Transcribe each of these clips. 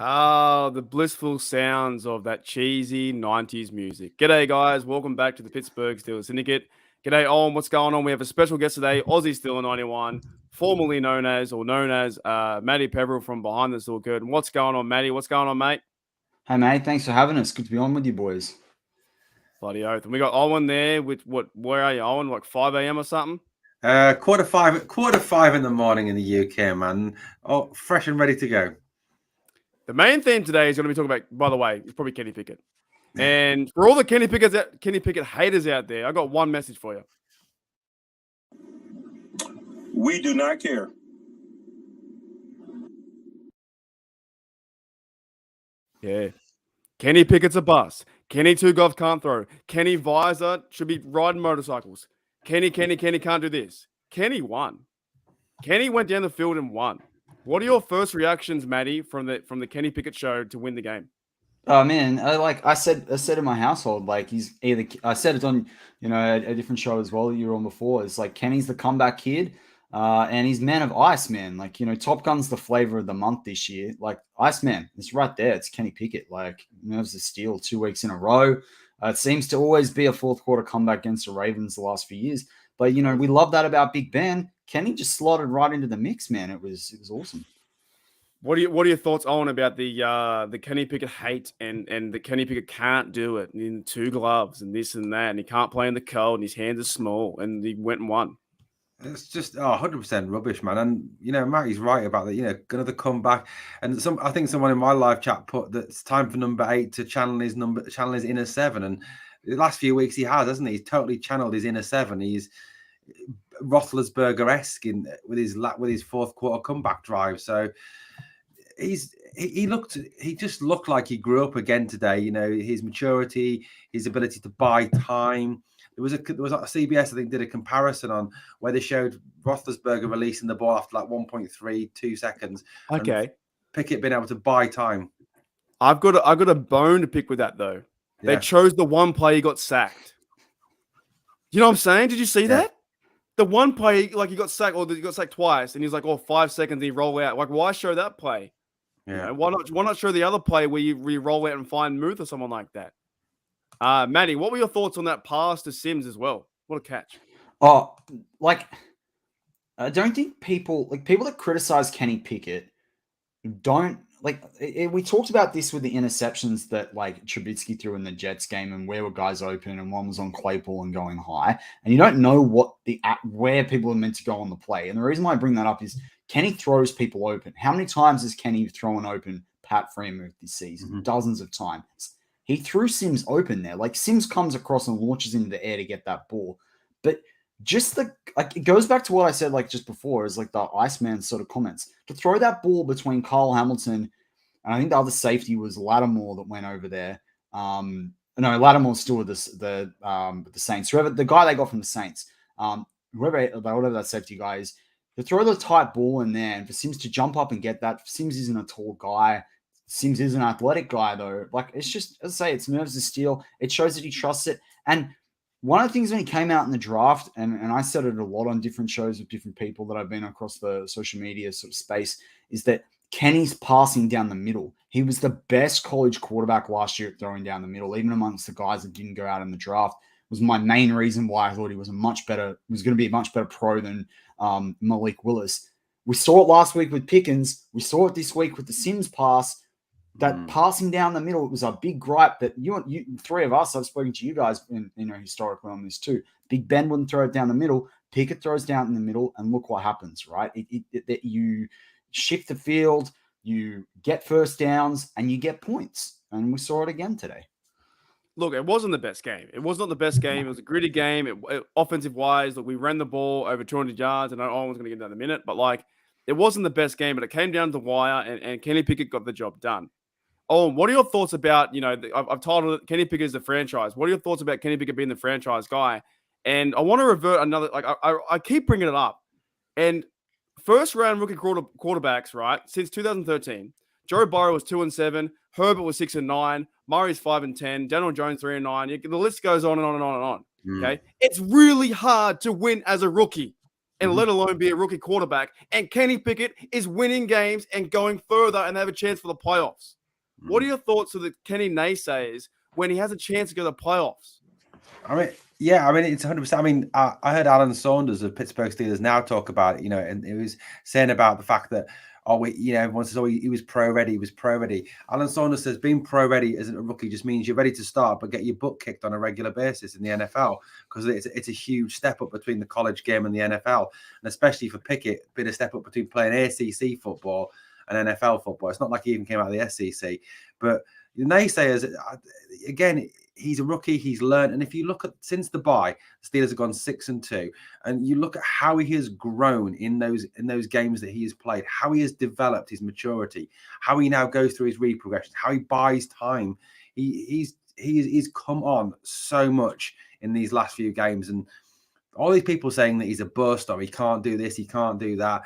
Oh, the blissful sounds of that cheesy 90s music. G'day, guys. Welcome back to the Pittsburgh Steelers Syndicate. G'day, Owen. What's going on? We have a special guest today, Aussie Steeler 91, formerly known as Matty Peverill from Behind the Steel Curtain. What's going on, Matty? What's going on, mate? Hey, mate. Thanks for having us. Good to be on with you boys. Bloody oath. And we got Owen there with where are you, Owen? Like 5 a.m. or something? Quarter five in the morning in the UK, man. Oh, fresh and ready to go. The main theme today is going to be talking about, by the way, it's probably Kenny Pickett. And for all the Kenny Pickett haters out there, I got one message for you. We do not care. Yeah. Kenny Pickett's a bust. Kenny Two Gloves can't throw. Kenny Visor should be riding motorcycles. Kenny can't do this. Kenny won. Kenny went down the field and won. What are your first reactions, Matty, from the Kenny Pickett show to win the game? Oh man, I said in my household, like he's either. I said it on a different show as well that you were on before. It's like Kenny's the comeback kid, and he's Man of Ice, man. Like Top Gun's the flavor of the month this year. Like Iceman, it's right there. It's Kenny Pickett. Like nerves of steel 2 weeks in a row. It seems to always be a fourth quarter comeback against the Ravens the last few years. But we love that about Big Ben. Kenny just slotted right into the mix, man. It was awesome. What are your thoughts, Owen, about the Kenny Pickett hate and the Kenny Pickett can't do it in 2 gloves and this and that, and he can't play in the cold and his hands are small and he went and won? It's just 100% rubbish, man. And Matty's right about that. Another comeback, and I think someone in my live chat put that it's time for number 8 to channel his inner 7. And the last few weeks he has, hasn't he? He's totally channeled his inner 7. He's Roethlisberger-esque with his fourth quarter comeback drive. So he just looked like he grew up again today. His maturity, his ability to buy time. There was a CBS, I think, did a comparison on where they showed Roethlisberger releasing the ball after like 1.32 seconds. Okay. Pickett being able to buy time. I've got a bone to pick with that though. Yeah. They chose the one play he got sacked. You know what I'm saying? Did you see that? The one play, like he got sacked, or he got sacked twice, and he's like, 5 seconds, and he roll out. Like, why show that play? Yeah. Why not show the other play where you roll out and find Muth or someone like that? Matty, what were your thoughts on that pass to Sims as well? What a catch. Oh, I don't think people that criticize Kenny Pickett don't we talked about this with the interceptions that Trubisky threw in the Jets game, and where were guys open and one was on Claypool and going high, and you don't know where people are meant to go on the play. And the reason why I bring that up is Kenny throws people open. How many times has Kenny thrown open Pat Freiermuth this season? Mm-hmm. Dozens of times. He threw Sims open there. Like Sims comes across and launches into the air to get that ball. But just it goes back to what I said just before, is the Iceman sort of comments. To throw that ball between Kyle Hamilton and I think the other safety was Lattimore that went over there. No, Lattimore's still with the Saints. Whoever the guy they got from the Saints, whatever that safety guy is, to throw the tight ball in there and for Sims to jump up and get that. Sims isn't a tall guy. Sims is an athletic guy, though. It's just, as I say, it's nerves of steel. It shows that he trusts it. And one of the things when he came out in the draft, and I said it a lot on different shows with different people that I've been across the social media sort of space, is that Kenny's passing down the middle. He was the best college quarterback last year at throwing down the middle, even amongst the guys that didn't go out in the draft. It was my main reason why I thought he was going to be a much better pro than Malik Willis. We saw it last week with Pickens. We saw it this week with the Sims pass. That passing down the middle, it was a big gripe that you three of us, I've spoken to you guys historically on this too. Big Ben wouldn't throw it down the middle. Pickett throws down in the middle, and look what happens, right? That you shift the field, you get first downs, and you get points. And we saw it again today. Look, it wasn't the best game. It was not the best game. It was a gritty game. Offensive-wise, we ran the ball over 200 yards. And I was going to get that in a minute. But, it wasn't the best game. But it came down to the wire, and Kenny Pickett got the job done. Oh, what are your thoughts about, I've titled it Kenny Pickett is the franchise. What are your thoughts about Kenny Pickett being the franchise guy? And I want to revert another, I keep bringing it up. And first round rookie quarterbacks, right, since 2013, Joe Burrow was 2-7, Herbert was 6-9, Murray's 5-10, Daniel Jones 3-9. The list goes on and on and on and on. Okay. It's really hard to win as a rookie. and let alone be a rookie quarterback. And Kenny Pickett is winning games and going further and they have a chance for the playoffs. What are your thoughts of the Kenny naysayers when he has a chance to go to the playoffs? I mean, yeah, I mean, it's 100%. I mean, I heard Alan Saunders of Pittsburgh Steelers Now talk about it, and he was saying about the fact that, everyone says, he was pro-ready, Alan Saunders says being pro-ready as a rookie just means you're ready to start, but get your butt kicked on a regular basis in the NFL, because it's a huge step up between the college game and the NFL, and especially for Pickett, been a step up between playing ACC football and NFL football. It's not like he even came out of the SEC, but the naysayers, again, he's a rookie, he's learned. And if you look at since the bye, the Steelers have gone 6-2. And you look at how he has grown in those games that he has played, how he has developed his maturity, how he now goes through his read progressions, how he buys time. He's come on so much in these last few games. And all these people saying that he's a bust or he can't do this, he can't do that.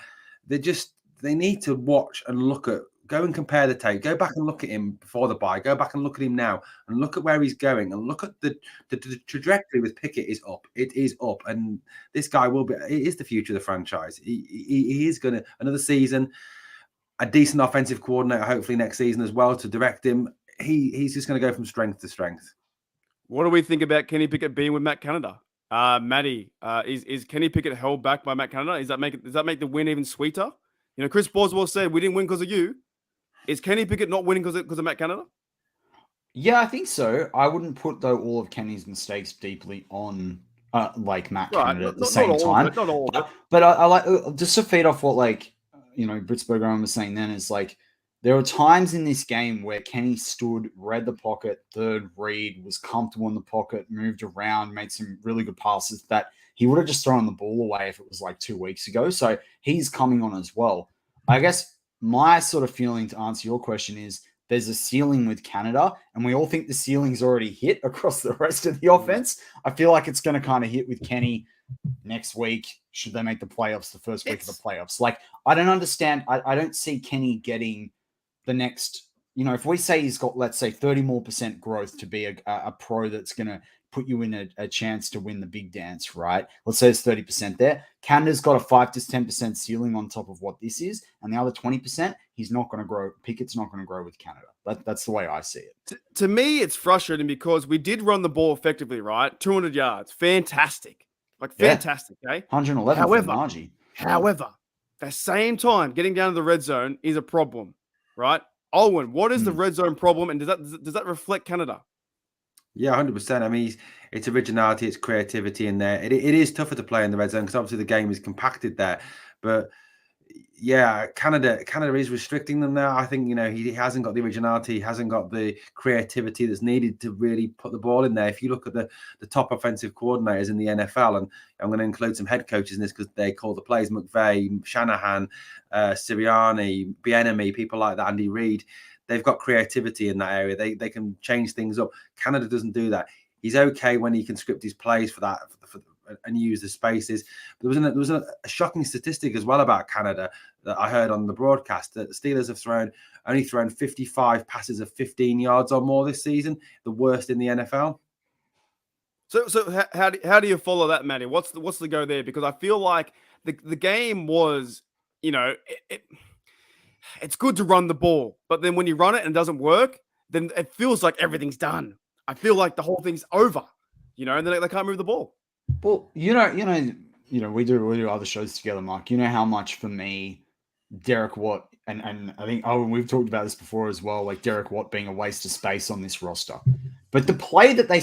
They need to watch and look at, go and compare the tape. Go back and look at him before the bye. Go back and look at him now and look at where he's going and look at the trajectory with Pickett is up. It is up. And this guy is the future of the franchise. He is going to, another season, a decent offensive coordinator, hopefully next season as well to direct him. He's just going to go from strength to strength. What do we think about Kenny Pickett being with Matt Canada? Maddie, is Kenny Pickett held back by Matt Canada? Does that make the win even sweeter? Chris Boswell said, we didn't win because of you. Is Kenny Pickett not winning because of Matt Canada? Yeah, I think so. I wouldn't put, though, all of Kenny's mistakes deeply on Matt Canada at the same time. Not all of it. But I like, just to feed off what Britzberger was saying then, is there were times in this game where Kenny stood, read the pocket, third read, was comfortable in the pocket, moved around, made some really good passes that he would have just thrown the ball away if it was 2 weeks ago. So he's coming on as well. I guess my sort of feeling, to answer your question, is there's a ceiling with Canada, and we all think the ceiling's already hit across the rest of the offense. I feel like it's going to kind of hit with Kenny next week, should they make the playoffs, the first week of the playoffs. I don't understand. I don't see Kenny getting the next, if we say he's got, let's say, 30% more growth to be a pro that's going to put you in a chance to win the big dance, right? Let's say it's 30% there. Canada's got a 5 to 10% ceiling on top of what this is, and the other 20%, he's not going to grow. Pickett's not going to grow with Canada. That's the way I see it. To me, it's frustrating because we did run the ball effectively, right? 200 yards. Fantastic. Fantastic, okay? 111 for Najee. However, at the same time, getting down to the red zone is a problem, right? Owen, what is the red zone problem, and does that reflect Canada? Yeah, 100%. I mean, it's originality, it's creativity in there. It is tougher to play in the red zone because obviously the game is compacted there. But yeah, Canada is restricting them now. I think, he hasn't got the originality, he hasn't got the creativity that's needed to really put the ball in there. If you look at the top offensive coordinators in the NFL, and I'm going to include some head coaches in this because they call the plays, McVay, Shanahan, Sirianni, Bieniemy, people like that, Andy Reid. They've got creativity in that area. They can change things up. Canada doesn't do that. He's okay when he can script his plays for that and use the spaces. But there was a shocking statistic as well about Canada that I heard on the broadcast, that the Steelers have only thrown 55 passes of 15 yards or more this season, the worst in the NFL. So how do you follow that, Matty? What's the go there? Because I feel like the game was, it's good to run the ball, but then when you run it and it doesn't work, then it feels like everything's done. I feel like the whole thing's over, and then they can't move the ball. Well, we do other shows together, Mark. You know how much for me, Derek Watt, and I think we've talked about this before as well, Derek Watt being a waste of space on this roster. But the play that they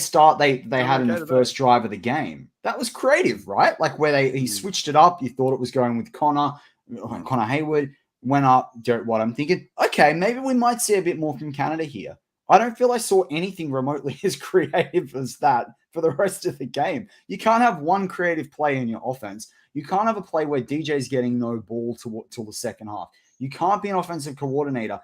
had in the first drive of the game, that was creative, right? Where he switched it up. You thought it was going with Connor Hayward. Went up, Derek Watt. I'm thinking, okay, maybe we might see a bit more from Canada here. I don't feel I saw anything remotely as creative as that for the rest of the game. You can't have one creative play in your offense. You can't have a play where DJ's getting no ball till the second half. You can't be an offensive coordinator.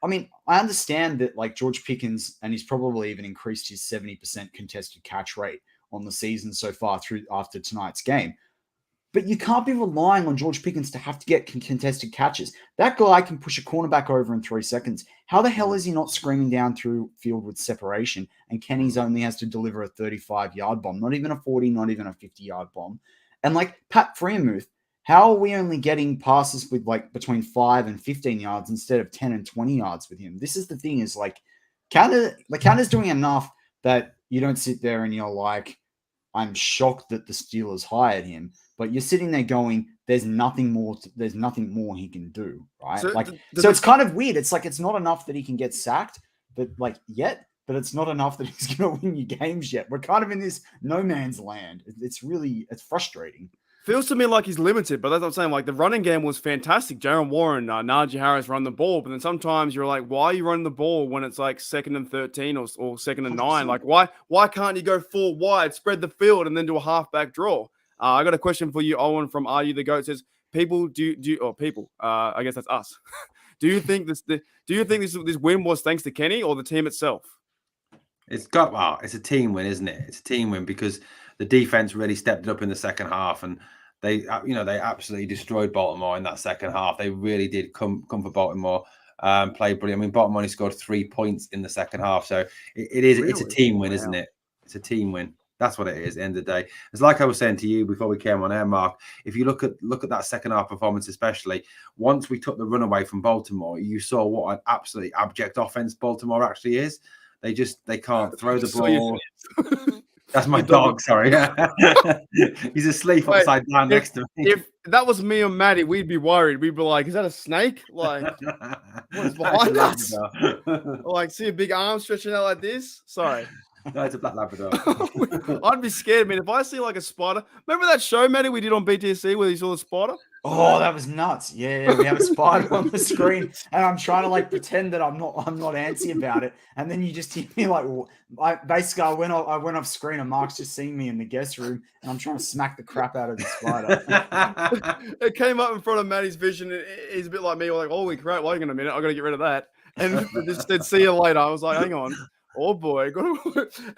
I understand that George Pickens, and he's probably even increased his 70% contested catch rate on the season so far after tonight's game. But you can't be relying on George Pickens to have to get contested catches. That guy can push a cornerback over in 3 seconds. How the hell is he not screaming down through field with separation? And Kenny's only has to deliver a 35-yard bomb, not even a 40, not even a 50-yard bomb. And like Pat Freiermuth, how are we only getting passes with like between 5 and 15 yards instead of 10 and 20 yards with him? This is the thing, is like Canada's doing enough that you don't sit there and you're like, I'm shocked that the Steelers hired him, but you're sitting there going, there's nothing more he can do, right? So So it's kind of weird. It's like, it's not enough that he can get sacked, but but it's not enough that he's going to win you games yet. We're kind of in this no man's land. It's frustrating. Feels to me like he's limited, but that's what I'm saying. Like, the running game was fantastic. Jaron Warren, Najee Harris run the ball, but then sometimes you're like, why are you running the ball when it's like 2nd and 13 or 2nd and 9? Like, why can't you go full wide, spread the field, and then do a halfback draw? I got a question for you, Owen, from Are You the GOAT? It says, I guess that's us. Do you think this win was thanks to Kenny or the team itself? It's a team win, isn't it? It's a team win because the defense really stepped up in the second half, and they absolutely destroyed Baltimore in that second half. They really did come for Baltimore, play brilliant. I mean, Baltimore only scored 3 points in the second half, so it's a team win, isn't it? It's a team win. That's what it is at the end of the day. It's like I was saying to you before we came on air, Mark. If you look at that second half performance, especially once we took the run away from Baltimore, you saw what an absolutely abject offense Baltimore actually is. They can't throw the ball. That's my dog. Sorry, he's asleep upside down next to me. If that was me and Maddie, we'd be worried. We'd be like, "Is that a snake? Like, what is behind us? Like, see a big arm stretching out like this? Sorry." No, it's a black Labrador. I'd be scared, man. If I see like a spider, remember that show, Maddie, we did on BTC where you saw the spider? Oh, that was nuts. Yeah, we have a spider on the screen, and I'm trying to like pretend that I'm not antsy about it, and then you just hear me like, I went off screen, and Mark's just seeing me in the guest room, and I'm trying to smack the crap out of the spider. It came up in front of Maddie's vision, and he's a bit like me, like, holy crap, wait a minute, I got to get rid of that, and just said, see you later. I was like, hang on. Oh boy,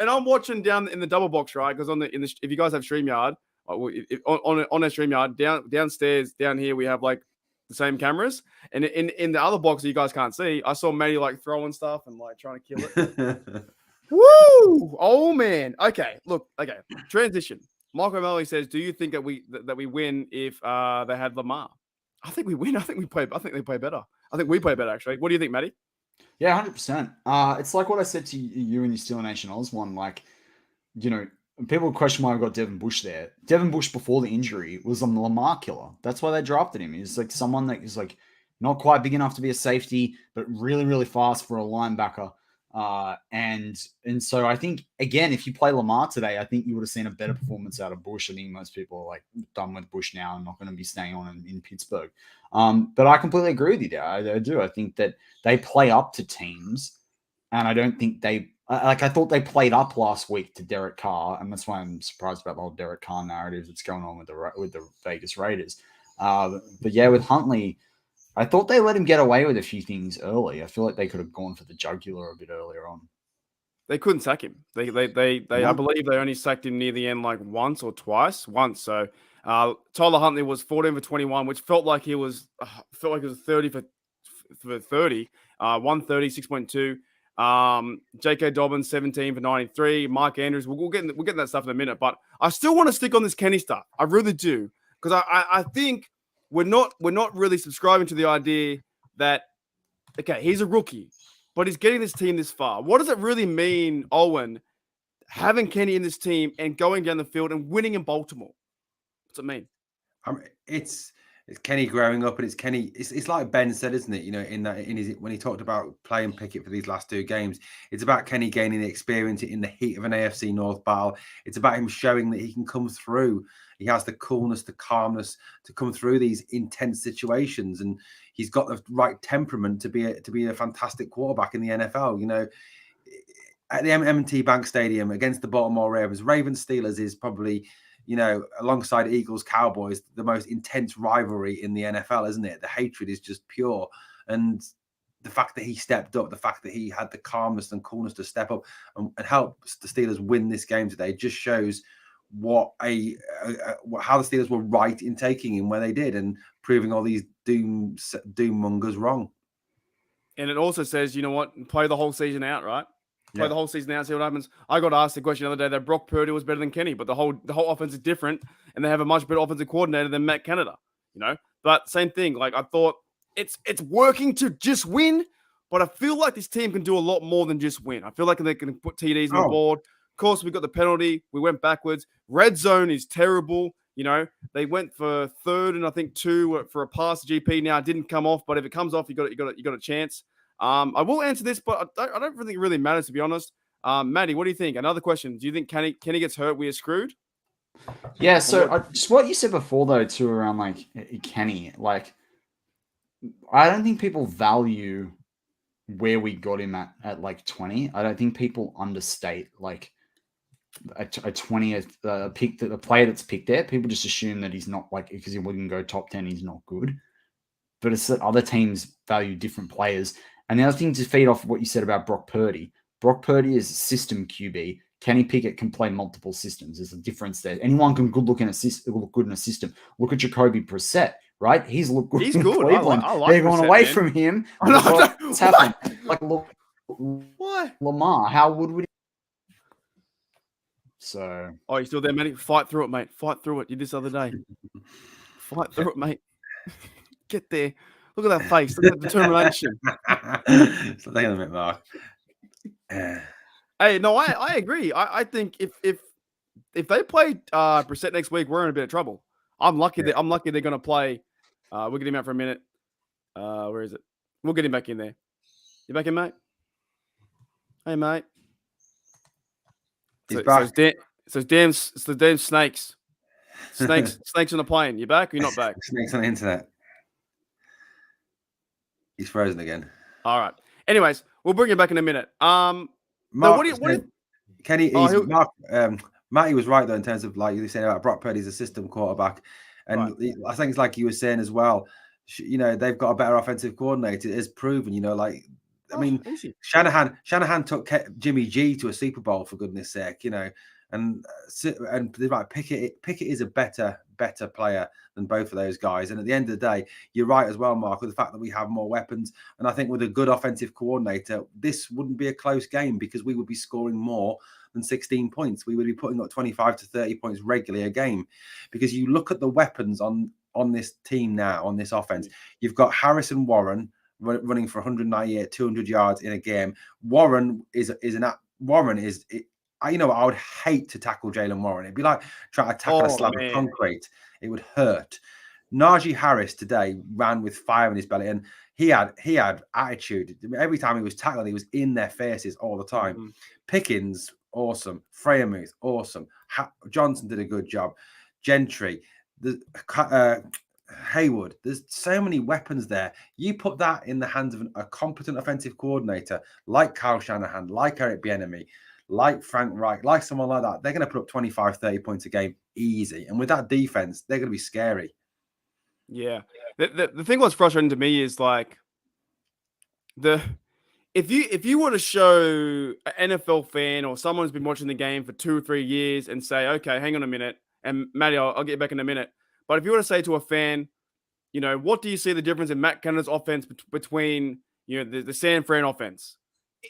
and I'm watching down in the double box, right? Because if you guys have StreamYard, on a StreamYard, downstairs, down here, we have like the same cameras, and in the other box that you guys can't see, I saw Maddie like throwing stuff and like trying to kill it. Woo! Oh man. Okay, look. Okay, transition. Mark O'Malley says, "Do you think that we win if they had Lamar?" I think we win. I think they play better. I think we play better actually. What do you think, Maddie? Yeah, 100%. It's like what I said to you and your Steel Nation Oz one. Like, people question why I got Devin Bush there. Devin Bush before the injury was a Lamar killer. That's why they drafted him. He's like someone that is like not quite big enough to be a safety, but really, really fast for a linebacker. And so I think, again, if you play Lamar today, I think you would have seen a better performance out of Bush. I think most people are like done with Bush now and not going to be staying on in Pittsburgh. But I completely agree with you there. I do. I think that they play up to teams, and I don't think I thought they played up last week to Derek Carr, and that's why I'm surprised about the whole Derek Carr narrative that's going on with the Vegas Raiders. But yeah, with Huntley, I thought they let him get away with a few things early. I feel like they could have gone for the jugular a bit earlier on. They couldn't sack him. They I believe they only sacked him near the end like once or twice. So Tyler Huntley was 14 for 21, which felt like it was 30 for 30, 130, 6.2. J.K. Dobbins 17 for 93. Mark Andrews. We'll get that stuff in a minute, but I still want to stick on this Kenny stuff. I really do, because I think we're not really subscribing to the idea that, okay, he's a rookie, but he's getting this team this far. What does it really mean, Owen, having Kenny in this team and going down the field and winning in Baltimore? What's it mean? It's Kenny growing up, and it's Kenny. It's like Ben said, isn't it? When he talked about playing Pickett for these last 2 games, it's about Kenny gaining the experience in the heat of an AFC North battle. It's about him showing that he can come through. He has the coolness, the calmness to come through these intense situations, and he's got the right temperament to be a fantastic quarterback in the NFL. At the M&T Bank Stadium against the Baltimore Ravens, Steelers is probably, alongside Eagles, Cowboys, the most intense rivalry in the NFL, isn't it? The hatred is just pure. And the fact that he stepped up, the fact that he had the calmness and coolness to step up and help the Steelers win this game today just shows how the Steelers were right in taking him where they did and proving all these doom mongers wrong. And it also says, you know what, play the whole season out, right? play the whole season out, see what happens. I got asked the question the other day that Brock Purdy was better than Kenny, but the whole offense is different, and they have a much better offensive coordinator than Matt Canada. But same thing. Like I thought, it's working to just win, but I feel like this team can do a lot more than just win. I feel like they can put TDs on the board. Of course, we got the penalty. We went backwards. Red zone is terrible. They went for 3rd and I think 2 for a pass to GP. Now it didn't come off, but if it comes off, you got a chance. I will answer this, but I don't think it really matters, to be honest. Maddie, what do you think? Another question. Do you think Kenny gets hurt, we are screwed? Yeah, so just what you said before, though, too, around, like, Kenny, like, I don't think people value where we got him at like, 20. I don't think people understate, like, a 20th pick, the player that's picked there. People just assume that he's not, like, because he wouldn't go top 10, he's not good. But it's that other teams value different players. And the other thing to feed off what you said about Brock Purdy is a system QB. Kenny Pickett can play multiple systems. There's a difference there. Anyone can look good in a system. Look at Jacoby Brissett, right? He's looked good. He's in good. Cleveland. I like They're going Brissett, away man. from him. No, What's happened? Like, look, what? Lamar, how would we? So. Oh, you still there, Matty? Fight through it, mate. Fight through it. You did this other day. Fight through it, mate. Get there. Look at that face. Look at that determination. So take a minute, Mark. Hey, no, I agree. I think if they play Brissett next week, we're in a bit of trouble. I'm lucky they're going to play. We'll get him out for a minute. Where is it? We'll get him back in there. You back in, mate? Hey, mate. He's back. It's the damn snakes. Snakes on the plane. You back or you not back? Snakes on the internet. He's frozen again. All right. Anyways, we'll bring you back in a minute. Mark, Kenny, Matty was right though in terms of like you were saying about Brock Purdy's a system quarterback, and I think it's like you were saying as well. They've got a better offensive coordinator. It is proven. I mean, Shanahan took Jimmy G to a Super Bowl for goodness sake. And like Pickett is a better player than both of those guys. And at the end of the day, you're right as well, Mark, with the fact that we have more weapons. And I think with a good offensive coordinator, this wouldn't be a close game because we would be scoring more than 16 points. We would be putting up 25 to 30 points regularly a game. Because you look at the weapons on this team now, on this offense, you've got Harrison Warren running for 198, 200 yards in a game. Warren is I would hate to tackle Jalen Warren. It'd be like trying to tackle a slab of concrete. It would hurt. Najee Harris today ran with fire in his belly, and he had attitude. Every time he was tackling, he was in their faces all the time. Mm-hmm. Pickens, awesome. Freiermuth, awesome. Johnson did a good job. Gentry, Haywood. There's so many weapons there. You put that in the hands of a competent offensive coordinator like Kyle Shanahan, like Eric Bieniemy, like Frank Reich, like someone like that, they're going to put up 25, 30 points a game easy. And with that defense, they're going to be scary. Yeah. The thing what's frustrating to me is like if you were to show an NFL fan or someone who's been watching the game for 2 or 3 years and say, okay, hang on a minute, and Matty, I'll get back in a minute. But if you were to say to a fan, what do you see the difference in Matt Canada's offense between, the San Fran offense?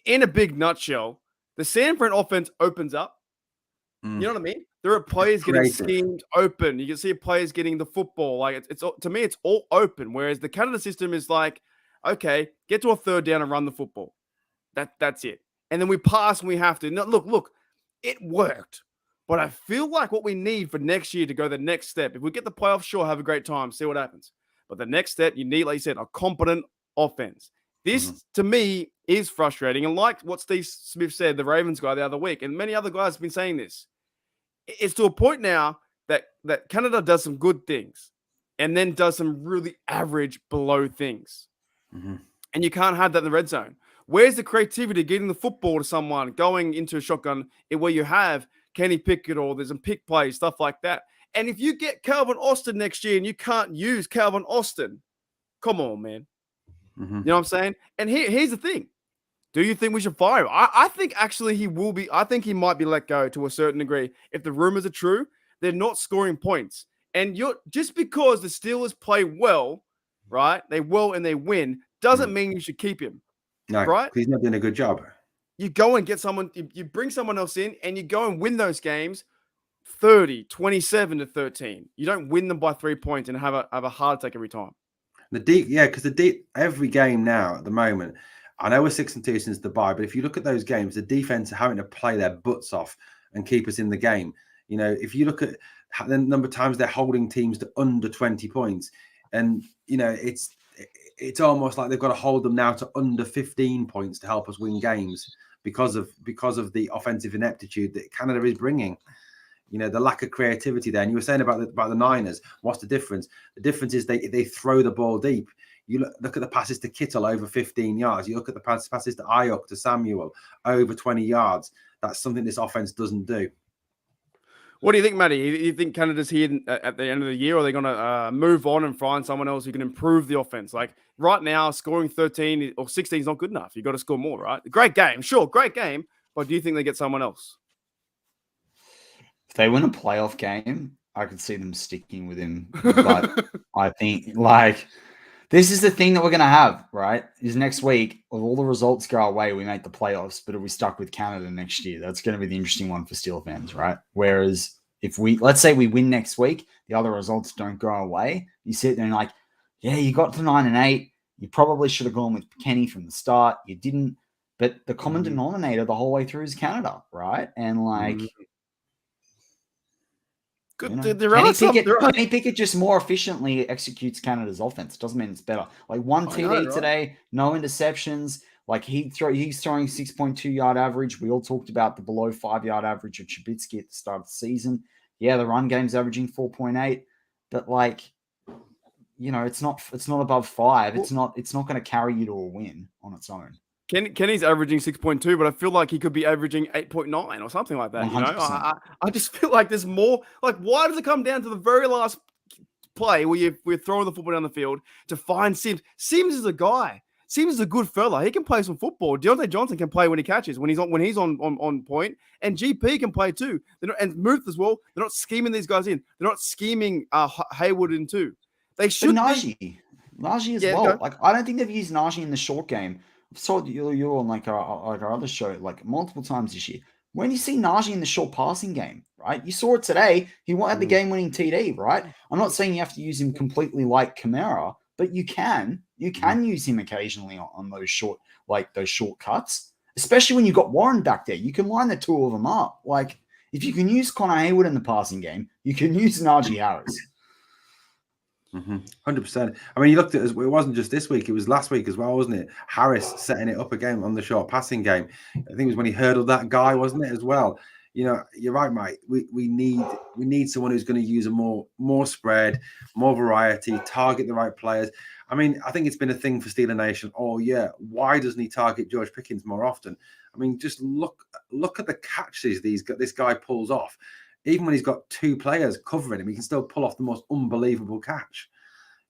In a big nutshell, the San Fran offense opens up. You know what I mean? There are players getting schemed open. You can see players getting the football. Like it's to me, it's all open. Whereas the Canada system is like, okay, get to a 3rd down and run the football. That's it. And then we pass when we have to. No, look, it worked. But I feel like what we need for next year to go the next step. If we get the playoffs, sure, have a great time, see what happens. But the next step, you need, like you said, a competent offense. This, to me, is frustrating. And like what Steve Smith said, the Ravens guy the other week, and many other guys have been saying this, it's to a point now that Canada does some good things and then does some really average below things. Mm-hmm. And you can't have that in the red zone. Where's the creativity getting the football to someone, going into a shotgun where you have Kenny Pickett or there's some pick plays, stuff like that. And if you get Calvin Austin next year and you can't use Calvin Austin, come on, man. Mm-hmm. You know what I'm saying? And here's the thing. Do you think we should fire him? I think actually he will be. I think he might be let go to a certain degree. If the rumors are true, they're not scoring points. And just because the Steelers play well, right? They will and they win, doesn't mean you should keep him. No, right? He's not doing a good job. you go and get someone, you bring someone else in, and you go and win those games 30, 27-13. You don't win them by 3 points and have a heart attack every time. Because every game now at the moment, I know we're 6-2 since the bye, but if you look at those games, the defense are having to play their butts off and keep us in the game. You know, if you look at the number of times they're holding teams to under 20 points, and you know, it's almost like they've got to hold them now to under 15 points to help us win games because of the offensive ineptitude that Canada is bringing. You know, the lack of creativity there. And you were saying about the Niners. What's the difference? The difference is they throw the ball deep. You look at the passes to Kittle over 15 yards. You look at the passes to Ayuk, to Samuel over 20 yards. That's something this offense doesn't do. What do you think, Matty? You think Canada's here at the end of the year, or are they going to move on and find someone else who can improve the offense? Like right now, scoring 13 or 16 is not good enough. You've got to score more, right? Great game. Sure, great game. But do you think they get someone else? If they win a playoff game, I could see them sticking with him. But I think, like, this is the thing that we're going to have, right? Is next week, if all the results go our way, we make the playoffs, but are we stuck with Canada next year? That's going to be the interesting one for Steel fans, right? Whereas if let's say we win next week, the other results don't go our way, you sit there and like, yeah, you got to 9-8. You probably should have gone with Kenny from the start. You didn't. But the common denominator the whole way through is Canada, right? And like, good. You know, Kenny Pickett just more efficiently executes Canada's offense. Doesn't mean it's better. Like one TD today, no interceptions. Like he's throwing 6.2 yard average. We all talked about the below 5 yard average of Trubisky at the start of the season. Yeah, the run game's averaging 4.8, but like, you know, it's not above 5. It's not going to carry you to a win on its own. Kenny's averaging 6.2, but I feel like he could be averaging 8.9 or something like that. 100%. You know, I just feel like there's more. Like, why does it come down to the very last play where we're throwing the football down the field to find Sims? Sims is a guy. Sims is a good fella. He can play some football. Deontay Johnson can play when he catches, when he's on point, and GP can play too. And Muth as well. They're not scheming these guys in. They're not scheming Hayward in too. They should. Najee as well. Like, I don't think they've used Najee in the short game. I've saw you on like our other show like multiple times this year. When you see Najee in the short passing game, right? You saw it today. He had the game-winning TD, right? I'm not saying you have to use him completely like Kamara, but you can use him occasionally on those short cuts, especially when you've got Warren back there. You can line the two of them up. Like, if you can use Connor Hayward in the passing game, you can use Najee Harris. 100%. I mean, you looked at it wasn't just this week; it was last week as well, wasn't it? Harris setting it up again on the short passing game. I think it was when he hurdled that guy, wasn't it, as well? You know, you're right, mate. We need someone who's going to use a more spread, more variety, target the right players. I mean, I think it's been a thing for Steeler Nation all year. Why doesn't he target George Pickens more often? I mean, just look at the catches this guy pulls off. Even when he's got two players covering him, he can still pull off the most unbelievable catch.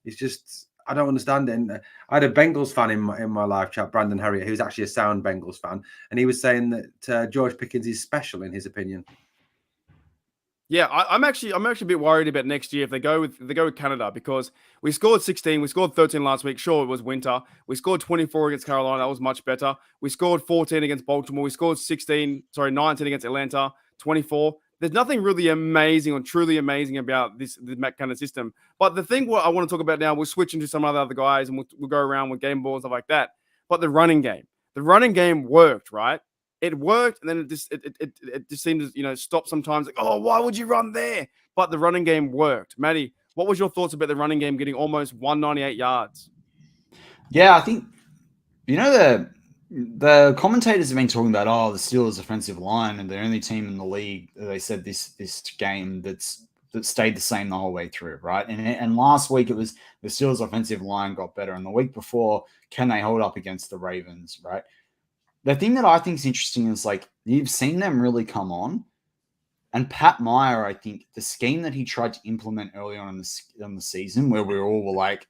It's just, I don't understand it. And I had a Bengals fan in my live chat, Brandon Harriet, who's actually a sound Bengals fan, and he was saying that George Pickens is special in his opinion. Yeah, I'm actually a bit worried about next year if they go with Canada, because we scored 16, we scored 13 last week. Sure, it was winter. We scored 24 against Carolina. That was much better. We scored 14 against Baltimore. We scored 19 against Atlanta. 24. There's nothing really amazing or truly amazing about the Matt Canada system. But the thing what I want to talk about now, we'll switch into some other guys and we'll go around with game balls and stuff like that. But the running game worked, right? It worked, and then it just seemed to stop sometimes. Like, oh, why would you run there? But the running game worked. Matty, what was your thoughts about the running game getting almost 198 yards? Yeah, I think the commentators have been talking about the Steelers' offensive line, and the only team in the league, they said this game that stayed the same the whole way through, right? And last week it was the Steelers' offensive line got better, and the week before, can they hold up against the Ravens, right? The thing that I think is interesting is, like, you've seen them really come on. And Pat Meyer, I think the scheme that he tried to implement early on in the season, where we all were like,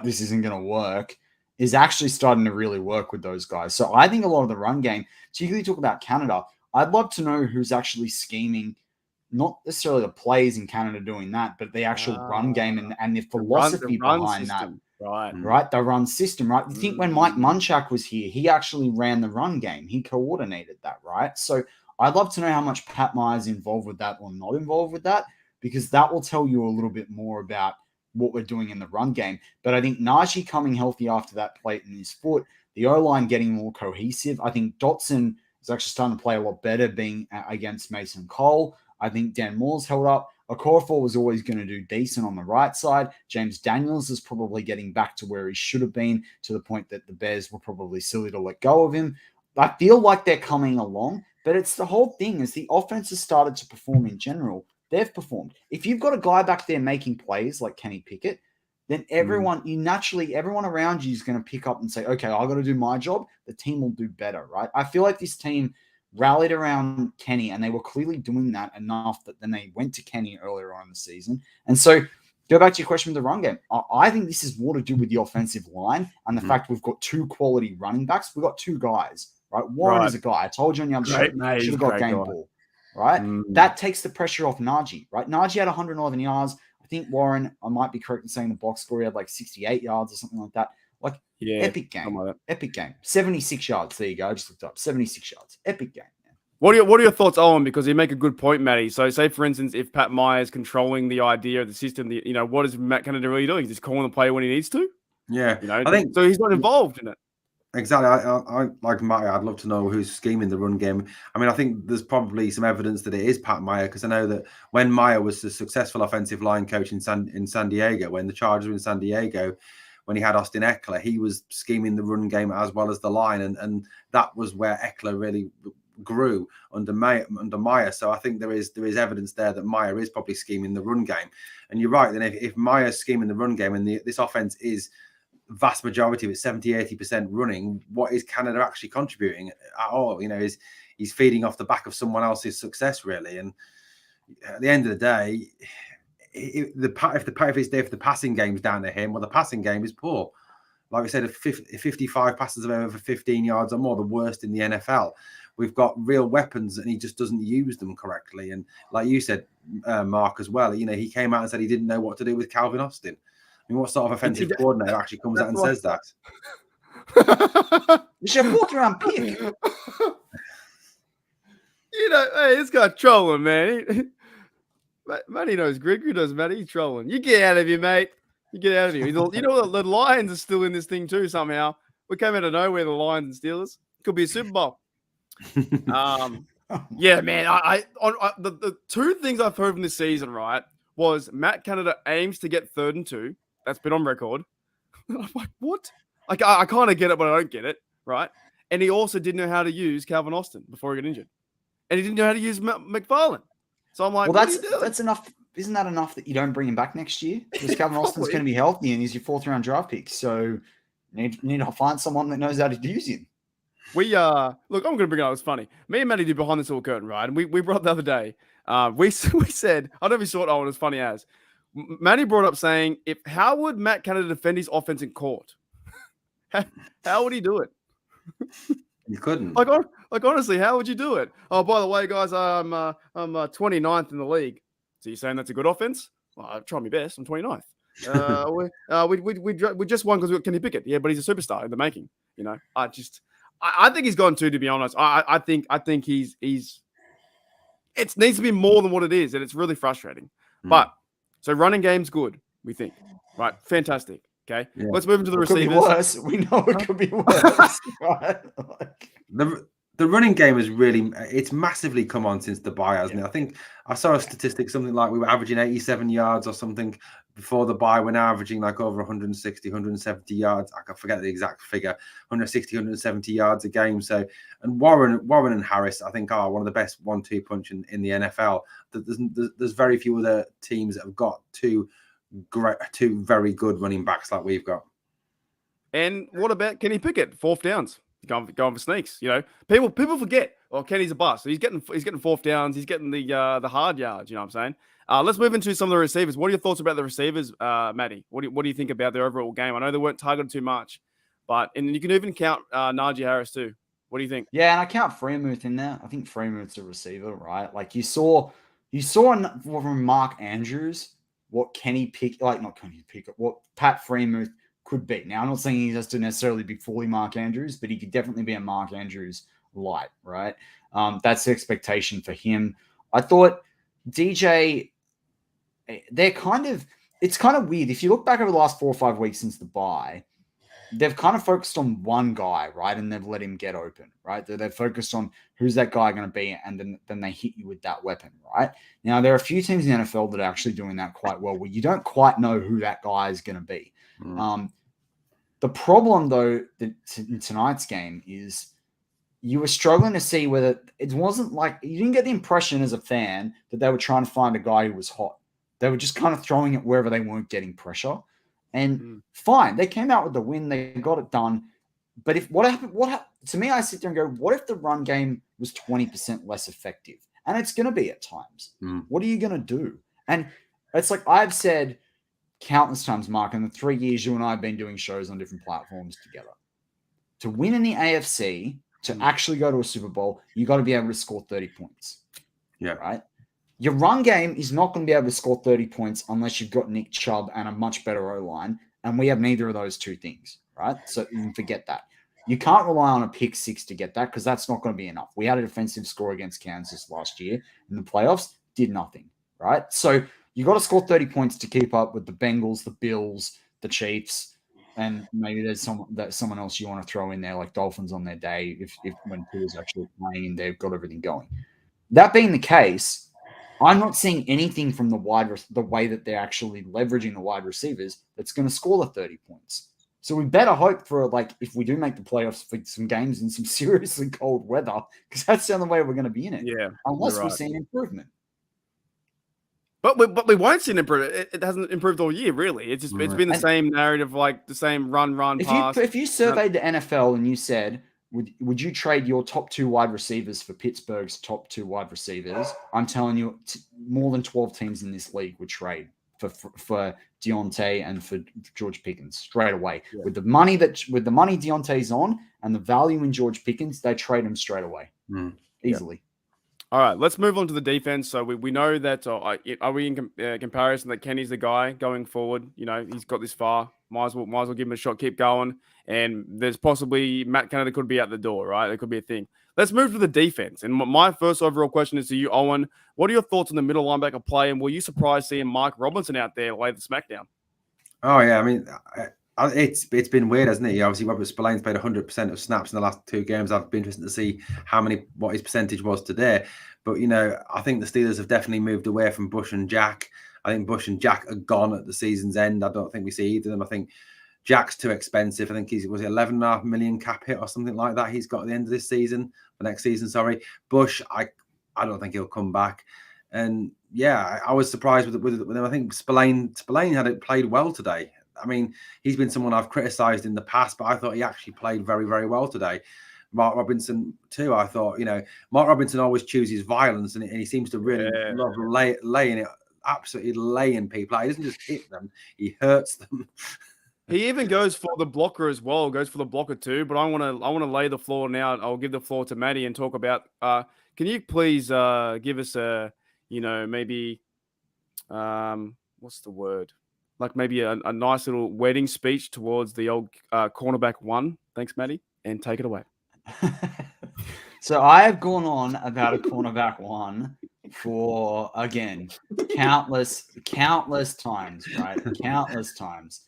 this isn't going to work, is actually starting to really work with those guys. So I think a lot of the run game, particularly talk about Canada, I'd love to know who's actually scheming, not necessarily the plays in Canada doing that, but the actual run game and the philosophy behind that. Right. right? The run system, right? You think when Mike Munchak was here, he actually ran the run game. He coordinated that, right? So I'd love to know how much Pat Myers involved with that or not involved with that, because that will tell you a little bit more about what we're doing in the run game. But I think Najee coming healthy after that plate in his foot, the O-line getting more cohesive. I think Dotson is actually starting to play a lot better being against Mason Cole. I think Dan Moore's held up. Okorafor was always going to do decent on the right side. James Daniels is probably getting back to where he should have been, to the point that the Bears were probably silly to let go of him. I feel like they're coming along, but it's the whole thing is the offense has started to perform in general. They've performed. If you've got a guy back there making plays like Kenny Pickett, then everyone around you is going to pick up and say, okay, I've got to do my job. The team will do better, right? I feel like this team rallied around Kenny, and they were clearly doing that enough that then they went to Kenny earlier on in the season. And so go back to your question with the run game. I think this is more to do with the offensive line and the fact we've got two quality running backs. We've got two guys, right? Warren is a guy. I told you on the other show, should have got game ball, right? That takes the pressure off Najee, right? Najee had 111 yards. I think Warren, I might be correct in saying the box score, he had like 68 yards or something like that. Like, epic game. Epic game. 76 yards. There you go. I just looked up. 76 yards. Epic game. Man. What are your thoughts, Owen? Because you make a good point, Matty. So, say for instance, if Pat Myers controlling the idea of the system, what is Matt Canada really doing? He's just calling the play when he needs to. Yeah, I think so. He's not involved in it. Exactly. I like Matty. I'd love to know who's scheming the run game. I mean, I think there's probably some evidence that it is Pat Meyer, because I know that when Meyer was the successful offensive line coach in San Diego, when the Chargers were in San Diego, when he had Austin Eckler, he was scheming the run game as well as the line, and that was where Eckler really grew under Meyer. So I think there is evidence there that Meyer is probably scheming the run game. And you're right. Then if Meyer's scheming the run game and this offense is vast majority of it 70-80% running, what is Canada actually contributing at all? He's feeding off the back of someone else's success, really. And at the end of the day, if the passing game's down to him, well, the passing game is poor. Like we said, 55 passes of over 15 yards or more, the worst in the NFL. We've got real weapons, and he just doesn't use them correctly. And like you said, Mark, as well, he came out and said he didn't know what to do with Calvin Austin. I mean, what sort of offensive coordinator actually comes out and says that? It's your fourth round pick. Hey, this guy trolling, man. Matty knows Greg. Who knows Matty? He's trolling. You get out of here, mate. You get out of here. The Lions are still in this thing too somehow. We came out of nowhere, the Lions and Steelers. Could be a Super Bowl. Yeah, man. The two things I've heard from this season, right, was Matt Canada aims to get 3rd and 2. That's been on record. I'm like, what? I kind of get it, but I don't get it, right? And he also didn't know how to use Calvin Austin before he got injured. And he didn't know how to use McFarland. So I'm like, well, that's enough. Isn't that enough that you don't bring him back next year? Because Calvin Austin's going to be healthy and he's your 4th round draft pick. So you need to find someone that knows how to use him. Look, I'm going to bring it up. It's funny. Me and Matty did behind this little curtain, right? And we brought up the other day. We said, I don't know if you saw it, Owen, as funny as Matty brought up saying, how would Matt Canada defend his offense in court? How would he do it? You couldn't. Like honestly, how would you do it? Oh, by the way, guys, I'm 29th in the league. So you're saying that's a good offense? Well, I'll try my best. I'm 29th. We just won because we got Kenny Pickett. Yeah, but he's a superstar in the making. I think he's gone too, to be honest. I think he's it needs to be more than what it is, and it's really frustrating. But so running game's good, we think. Right, fantastic. Okay, yeah. Let's move into the receivers. Could be worse. We know it could be worse. Right? The running game has it's massively come on since the bye, hasn't it? I think I saw a statistic, something like we were averaging 87 yards or something before the bye. We're now averaging like over 160, 170 yards. I can forget the exact figure, 160, 170 yards a game. So, and Warren and Harris, I think, are one of the best 1-2 punch in the NFL. There's very few other teams that have got two very good running backs like we've got. And what about Kenny Pickett? 4th downs. Going for sneaks, People forget. Oh, Kenny's a bust. So he's getting 4th downs. He's getting the hard yards. You know what I'm saying? Let's move into some of the receivers. What are your thoughts about the receivers, Matty? What do you think about their overall game? I know they weren't targeted too much, and you can even count Najee Harris too. What do you think? Yeah, and I count Freemuth in there. I think Freemuth's a receiver, right? Like you saw from Mark Andrews what Kenny Pickett, what Pat Freemuth could be. Now, I'm not saying he has to necessarily be fully Mark Andrews, but he could definitely be a Mark Andrews light, right? That's the expectation for him. I thought DJ, it's kind of weird. If you look back over the last 4 or 5 weeks since the bye, they've kind of focused on one guy, right? And they've let him get open, right? They've focused on who's that guy going to be, and then they hit you with that weapon, right? Now, there are a few teams in the NFL that are actually doing that quite well, where you don't quite know who that guy is going to be. The problem, though, in tonight's game is you were struggling to see whether it wasn't like you didn't get the impression as a fan that they were trying to find a guy who was hot. They were just kind of throwing it wherever they weren't getting pressure. And fine, they came out with the win. They got it done. But what happened? To me, I sit there and go, what if the run game was 20% less effective? And it's going to be at times. What are you going to do? And it's like I've said countless times, Mark, in the 3 years you and I have been doing shows on different platforms together. To win in the AFC, to actually go to a Super Bowl, you got to be able to score 30 points. Yeah. Right? Your run game is not going to be able to score 30 points unless you've got Nick Chubb and a much better O-line, and we have neither of those two things, right? So you can forget that. You can't rely on a pick six to get that because that's not going to be enough. We had a defensive score against Kansas last year in the playoffs, did nothing, right? So you got to score 30 points to keep up with the Bengals, the Bills, the Chiefs, and maybe there's someone else you want to throw in there, like Dolphins on their day, if when Pua's actually playing and they've got everything going. That being the case, I'm not seeing anything from the way that they're actually leveraging the wide receivers that's going to score the 30 points. So we better hope for, like, if we do make the playoffs, for some games in some seriously cold weather, because that's the only way we're going to be in it. Yeah, unless we see an improvement. But we won't see an improvement. It hasn't improved all year, really. It's been the same narrative, like the same run, pass. If you surveyed the NFL and you said, would you trade your top 2 wide receivers for Pittsburgh's top 2 wide receivers? I'm telling you, more than 12 teams in this league would trade for Deontay and for George Pickens straight away. Yeah. With the money Deontay's on and the value in George Pickens, they trade him straight away easily. Yeah. All right, let's move on to the defense. So we know that are we in comparison that Kenny's the guy going forward? You know, he's got this far. Might as well give him a shot, keep going. And there's possibly Matt Canada could be at the door, right? It could be a thing. Let's move to the defense. And my first overall question is to you, Owen. What are your thoughts on the middle linebacker play? And were you surprised seeing Mike Robinson out there lay the smackdown? Oh yeah, I mean, it's been weird, hasn't it? Obviously, Robert Spillane's played 100% of snaps in the last 2 games. I'd be interested to see what his percentage was today. But you know, I think the Steelers have definitely moved away from Bush and Jack. I think Bush and Jack are gone at the season's end. I don't think we see either of them. I think Jack's too expensive. I think was it 11.5 million cap hit or something like that he's got at the end of this season, the next season, sorry. Bush, I don't think he'll come back. And yeah, I was surprised with him. I think Spillane had it played well today. I mean, he's been someone I've criticised in the past, but I thought he actually played very, very well today. Mark Robinson too. I thought, you know, Mark Robinson always chooses violence, and he seems to really love laying it, absolutely laying people out. He doesn't just hit them; he hurts them. He even goes for the blocker as well. Goes for the blocker too. But I want to lay the floor now. I'll give the floor to Maddie and talk about. Can you please give us maybe what's the word? Like maybe a nice little wedding speech towards the old cornerback one. Thanks, Maddie, and take it away. So I have gone on about a cornerback one for, again, countless times, right? Countless times.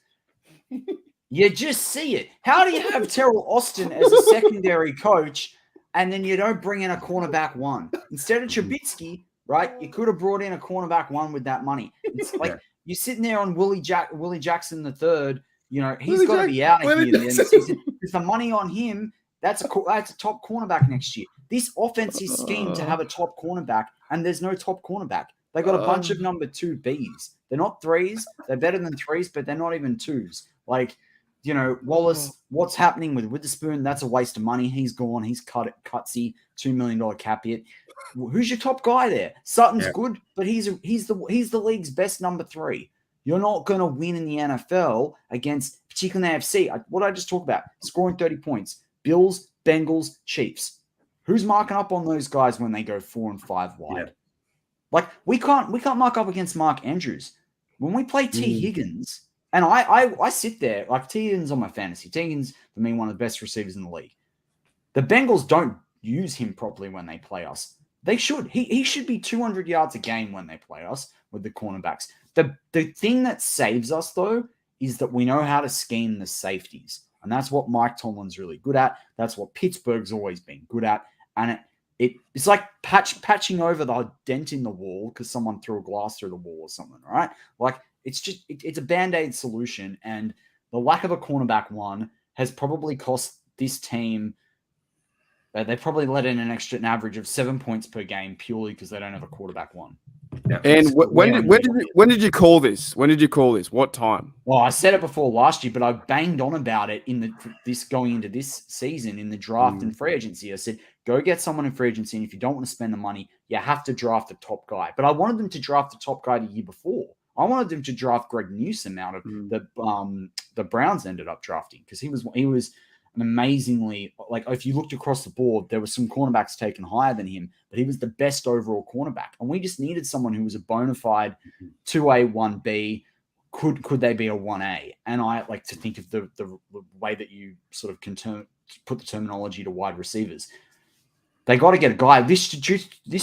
You just see it. How do you have Terrell Austin as a secondary coach and then you don't bring in a cornerback one? Instead of Trubisky, right, you could have brought in a cornerback one with that money. It's like you're sitting there on Willie Jackson III. You know, he's got to be out of here at the end of the season. Because the money on him, that's a top cornerback next year. This offense is schemed to have a top cornerback, and there's no top cornerback. They got a bunch of number 2Bs. They're not 3s. They're better than 3s, but they're not even 2s. Like, you know, Wallace, what's happening with Witherspoon? That's a waste of money. He's gone. He's cutsy, $2 million cap hit. Who's your top guy there? Sutton's good, but he's the league's best number 3. You're not going to win in the NFL against, particularly in the AFC. What did I just talk about? Scoring 30 points. Bills, Bengals, Chiefs. Who's marking up on those guys when they go 4 and 5 wide? Yeah. Like we can't mark up against Mark Andrews. When we play T. Higgins And I sit there, like Teagan's on my fantasy. Teagan's, for me, one of the best receivers in the league. The Bengals don't use him properly when they play us. They should. He should be 200 yards a game when they play us with the cornerbacks. The thing that saves us, though, is that we know how to scheme the safeties. And that's what Mike Tomlin's really good at. That's what Pittsburgh's always been good at. And it's like patching over the dent in the wall because someone threw a glass through the wall or something, right? Like, it's a Band-Aid solution. And the lack of a cornerback one has probably cost this team. They probably let in an average of 7 points per game purely because they don't have a quarterback one. Yeah. And when did you call this? When did you call this? What time? Well, I said it before last year, but I banged on about it going into this season in the draft and free agency. I said, go get someone in free agency, and if you don't want to spend the money, you have to draft the top guy. But I wanted them to draft the top guy the year before. I wanted them to draft Greg Newsome out of the Browns ended up drafting because he was an amazingly, like, if you looked across the board, there were some cornerbacks taken higher than him, but he was the best overall cornerback. And we just needed someone who was a bona fide 2A, 1B. Could they be a 1A? And I like to think of the way that you sort of can put the terminology to wide receivers. They got to get a guy. This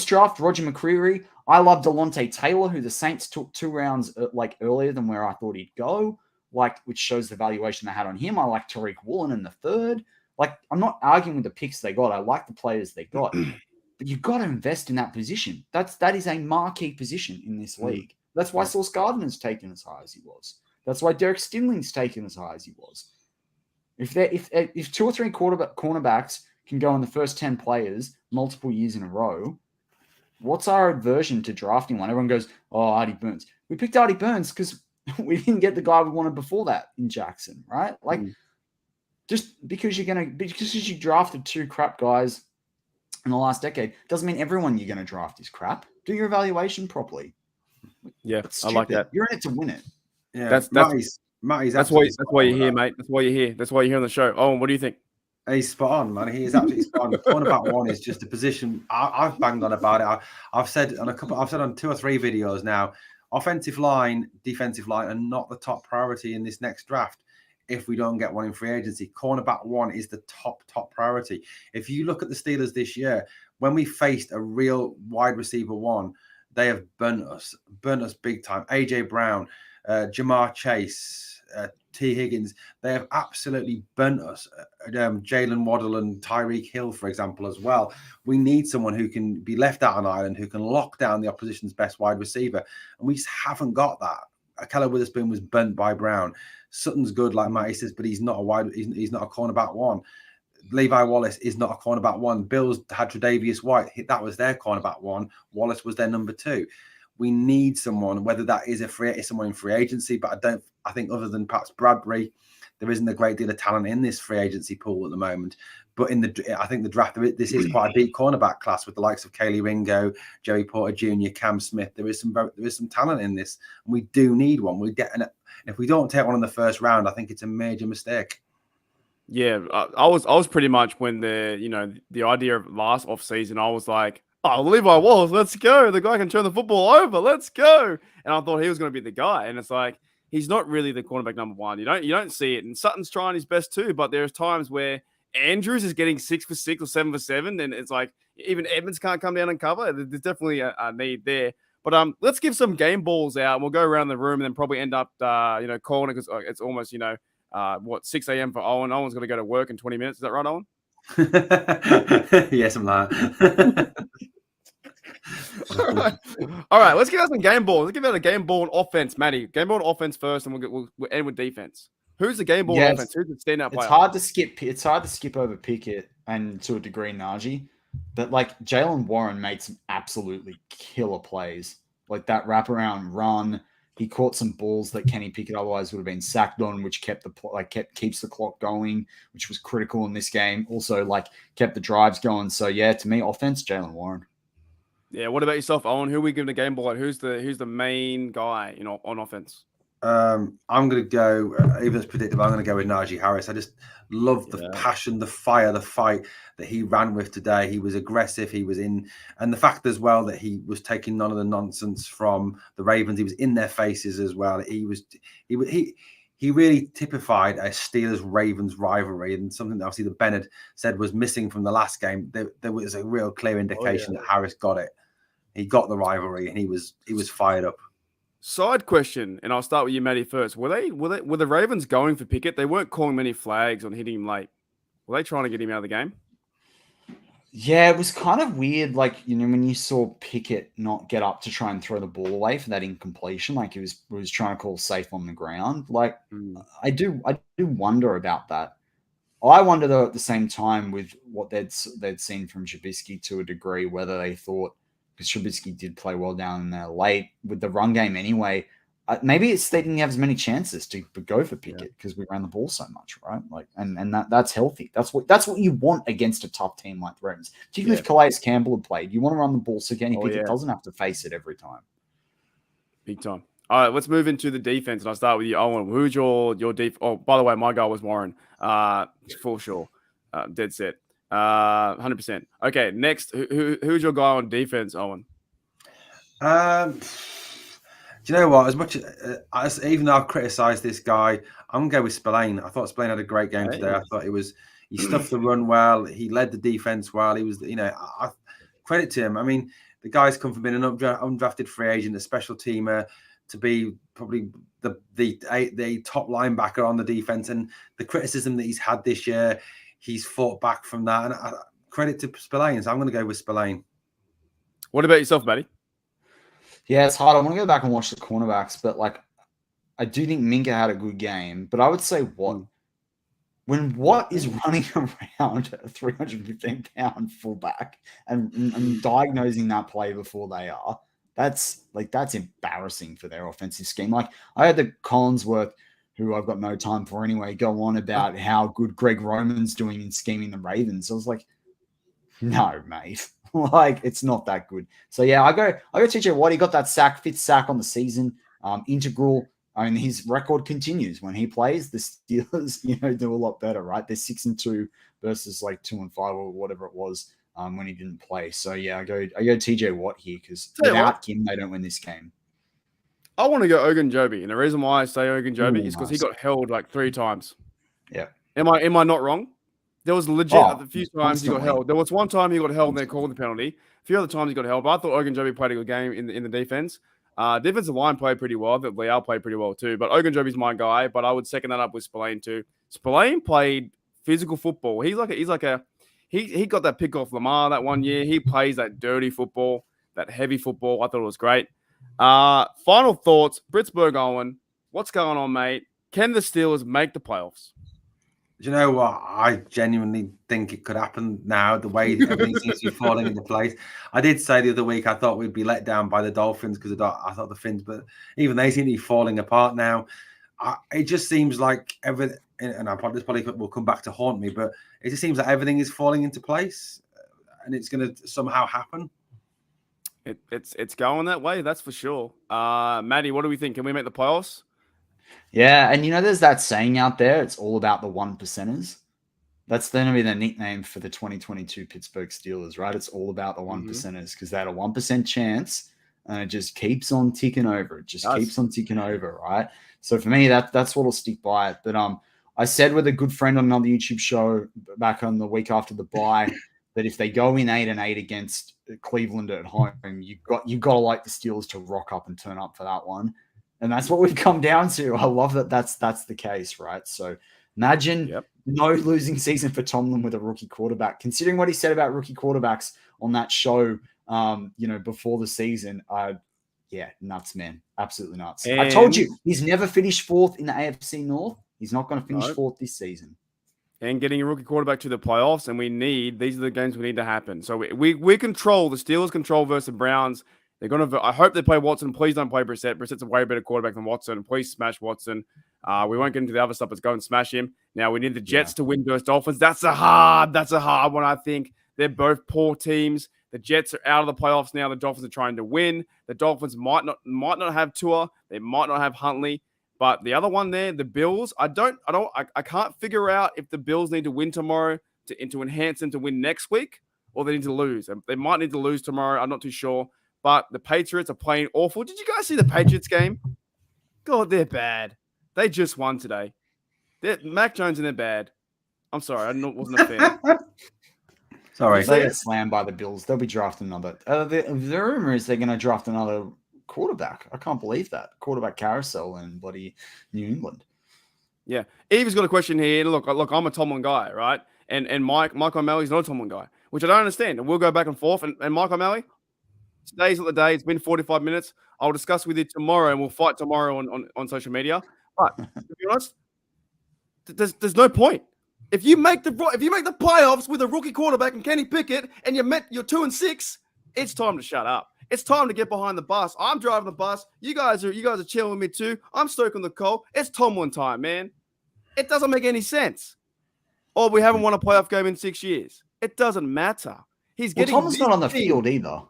draft, Roger McCreary. I love Delonte Taylor, who the Saints took 2 rounds earlier than where I thought he'd go. Which shows the valuation they had on him. I like Tariq Woolen in the 3rd. Like, I'm not arguing with the picks they got. I like the players they got. But you've got to invest in that position. That is a marquee position in this league. That's why Sauce Gardner's taken as high as he was. That's why Derek Stinley's taken as high as he was. If 2 or 3 cornerbacks can go in the first 10 players multiple years in a row, what's our aversion to drafting one? Everyone goes, oh, Artie Burns. We picked Artie Burns because we didn't get the guy we wanted before that in Jackson, right? Like, just because you drafted 2 crap guys in the last decade doesn't mean everyone you're going to draft is crap. Do your evaluation properly. Yeah, I like that. You're in it to win it. Yeah, that's why you're here, mate. That's why you're here. That's why you're here on the show. Oh, what do you think? He's spot on, man. He is absolutely spot on. The cornerback one is just a position I've banged on about it. I've said on 2 or 3 videos now. Offensive line, defensive line are not the top priority in this next draft. If we don't get one in free agency, cornerback one is the top priority. If you look at the Steelers this year, when we faced a real wide receiver one, they have burnt us big time. AJ Brown, Jamar Chase, T. Higgins, they have absolutely burnt us. Jalen Waddle and Tyreek Hill, for example, as well. We need someone who can be left out on island, who can lock down the opposition's best wide receiver. And we just haven't got that. Keller Witherspoon was burnt by Brown. Sutton's good, like Matty says, but he's not he's not a cornerback one. Levi Wallace is not a cornerback one. Bills had Tre'Davious White. That was their cornerback one. Wallace was their number 2. We need someone, whether that is someone in free agency, but I think other than perhaps Bradbury, there isn't a great deal of talent in this free agency pool at the moment. But I think the draft, this is quite a deep cornerback class with the likes of Kaylee Ringo, Joey Porter Jr., Cam Smith. There is some talent in this, and we do need one. If we don't take one in the first round, I think it's a major mistake. Yeah, I was pretty much when the idea of last off season, I was like, oh, Levi Wallace, let's go. The guy can turn the football over. Let's go. And I thought he was going to be the guy. And it's like, he's not really the cornerback number 1. You don't see it. And Sutton's trying his best too, but there's times where Andrews is getting 6 for 6 or 7 for 7. And it's like, even Edmonds can't come down and cover. There's definitely a need there. But let's give some game balls out. And we'll go around the room and then probably end up, calling it because it's almost, 6 a.m. for Owen. Owen's going to go to work in 20 minutes. Is that right, Owen? Yes, I'm like. All right. Let's give out some game balls. Let's give out a game ball on offense, Matty. Game ball on offense first, and we'll end with defense. Who's the game ball on offense? Who's the standout player? It's hard to skip over Pickett and to a degree Najee, but like Jalen Warren made some absolutely killer plays, like that wraparound run. He caught some balls that Kenny Pickett otherwise would have been sacked on, which keeps the clock going, which was critical in this game. Also, kept the drives going. So yeah, to me, offense, Jalen Warren. Yeah. What about yourself, Owen? Who are we giving the game ball at? Who's the main guy, on offense? I'm going to go, even as predictable, I'm going to go with Najee Harris. I just love the passion, the fire, the fight that he ran with today. He was aggressive. He was in, and the fact as well that he was taking none of the nonsense from the Ravens. He was in their faces as well. He he really typified a Steelers-Ravens rivalry, and something that obviously that Bennett said was missing from the last game. There was a real clear indication that Harris got it. He got the rivalry, and he was fired up. Side question, and I'll start with you, Matty, first. Were the Ravens going for Pickett? They weren't calling many flags on hitting him late. Were they trying to get him out of the game? Yeah, it was kind of weird. Like, when you saw Pickett not get up to try and throw the ball away for that incompletion, like he was trying to call safe on the ground. Like, I do wonder about that. I wonder though at the same time with what they'd seen from Trubisky to a degree, whether they thought, because Trubisky did play well down there late with the run game anyway. Maybe they didn't have as many chances to go for Pickett because we ran the ball so much, right? Like, and that's healthy. That's what you want against a tough team like the Ravens. Particularly if Calais Campbell had played, you want to run the ball so Kenny Pickett doesn't have to face it every time. Big time. All right, let's move into the defense, and I'll start with you, Owen. Who's your def? Oh, by the way, my guy was Warren. For sure, dead set, 100%. Okay, next, who's your guy on defense, Owen? Do you know what? As much as even though I've criticised this guy, I'm gonna go with Spillane. I thought Spillane had a great game today. I thought he stuffed the run well. He led the defense well. He was, I credit to him. I mean, the guy's come from being an undrafted free agent, a special teamer, to be probably the top linebacker on the defense. And the criticism that he's had this year, he's fought back from that. And credit to Spillane. So I'm going to go with Spillane. What about yourself, Matty? Yeah, it's hard. I want to go back and watch the cornerbacks, but I do think Minka had a good game. But I would say when Watt is running around a 315-pound fullback and diagnosing that play before they are, that's embarrassing for their offensive scheme. Like, I had the Collinsworth, who I've got no time for anyway, go on about how good Greg Roman's doing in scheming the Ravens. I was like, no, mate. Like, it's not that good. So yeah, I go TJ Watt. He got that fifth sack on the season. Integral. I mean, his record continues when he plays. The Steelers, do a lot better, right? They're 6-2 versus 2-5 or whatever it was when he didn't play. So yeah, I go TJ Watt here because without him, they don't win this game. I want to go Ogunjobi, and the reason why I say Ogunjobi is because he got held 3 times. Yeah. Am I not wrong? There was legit a few times he got held. There was one time he got held and they called the penalty. A few other times he got held, but I thought Ogunjobi played a good game in the defense. Defensive line played pretty well. That Leal played pretty well too. But Ogunjobi's my guy. But I would second that up with Spillane too. Spillane played physical football. He got that pick off Lamar that one year. He plays that dirty football, that heavy football. I thought it was great. Final thoughts. Pittsburgh, Owen. What's going on, mate? Can the Steelers make the playoffs? Do you know what? I genuinely think it could happen now, the way everything seems to be falling into place. I did say the other week I thought we'd be let down by the Dolphins because I thought the Finns, but even they seem to be falling apart now. It just seems like everything, and this probably will come back to haunt me, but it just seems like everything is falling into place and it's going to somehow happen. It's going that way, that's for sure. Maddie, what do we think? Can we make the playoffs? Yeah, and there's that saying out there, it's all about the 1%ers. That's going to be the nickname for the 2022 Pittsburgh Steelers, right? It's all about the 1%ers because they had a 1% chance and it just keeps on ticking over. It just keeps on ticking over, right? So for me, that's what'll stick by it. But I said with a good friend on another YouTube show back on the week after the bye that if they go in 8-8 against Cleveland at home, you got to like the Steelers to rock up and turn up for that one. And that's what we've come down to. I love that that's the case, right? So imagine no losing season for Tomlin with a rookie quarterback. Considering what he said about rookie quarterbacks on that show, before the season, nuts, man. Absolutely nuts. I told you, he's never finished 4th in the AFC North. He's not going to finish 4th this season. And getting a rookie quarterback to the playoffs, and these are the games we need to happen. So we control, the Steelers control versus the Browns. They're going to. I hope they play Watson. Please don't play Brissett. Brissett's a way better quarterback than Watson. Please smash Watson. We won't get into the other stuff. Let's go and smash him. Now we need the Jets to win versus Dolphins. That's a hard one. I think they're both poor teams. The Jets are out of the playoffs now. The Dolphins are trying to win. The Dolphins might not have Tua. They might not have Huntley. But the other one there, the Bills. I can't figure out if the Bills need to win tomorrow to enhance them to win next week, or they need to lose. They might need to lose tomorrow. I'm not too sure. But the Patriots are playing awful. Did you guys see the Patriots game? God, they're bad. They just won today. Mac Jones and they're bad. I'm sorry, I wasn't a fan. Sorry. They get slammed by the Bills. They'll be drafting another. The rumor is they're going to draft another quarterback. I can't believe that. Quarterback carousel in bloody New England. Yeah. Eva's got a question here. Look, I'm a Tomlin guy, right? And Mike O'Malley's not a Tomlin guy, which I don't understand. And we'll go back and forth. And Mike O'Malley, today's not the day. It's been 45 minutes. I'll discuss with you tomorrow, and we'll fight tomorrow on social media. But to be honest, there's no point. If you make the playoffs with a rookie quarterback and Kenny Pickett, and you're 2-6, it's time to shut up. It's time to get behind the bus. I'm driving the bus. You guys are chilling with me too. I'm stoking the coal. It's Tomlin time, man. It doesn't make any sense. Or we haven't won a playoff game in 6 years. It doesn't matter. Tomlin's not on the field either.